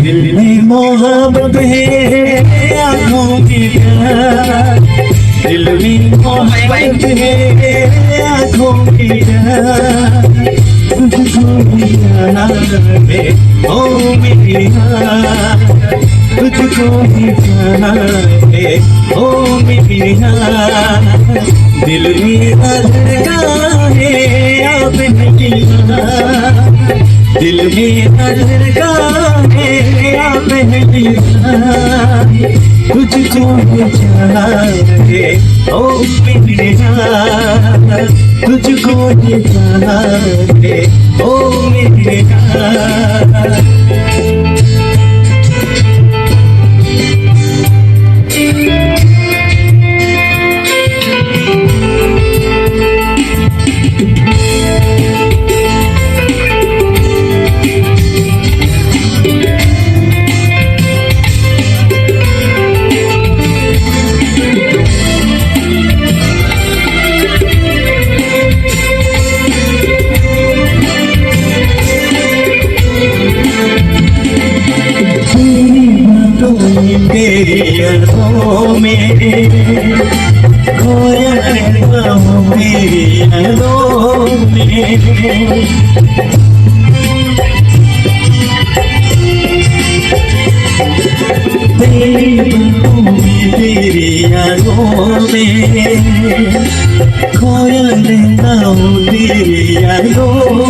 दिल में मोहब्बत है आँखों की प्यार, दिल में मोहब्बत है आँखों की प्यार, तुझको भी याद है ओ मेरी यार, तुझको भी याद है ओ मेरी यार, दिल में धड़का है आपने किया, दिल में धड़का है आपने किया, तुझको चाहे ओ मेरी यार, तुझको चाहे ओ मेरी यार। तेरी यादों में खोया रहता हूँ मेरी यादों में, तेरी यादों में खोया रहता हूँ तेरी यादों।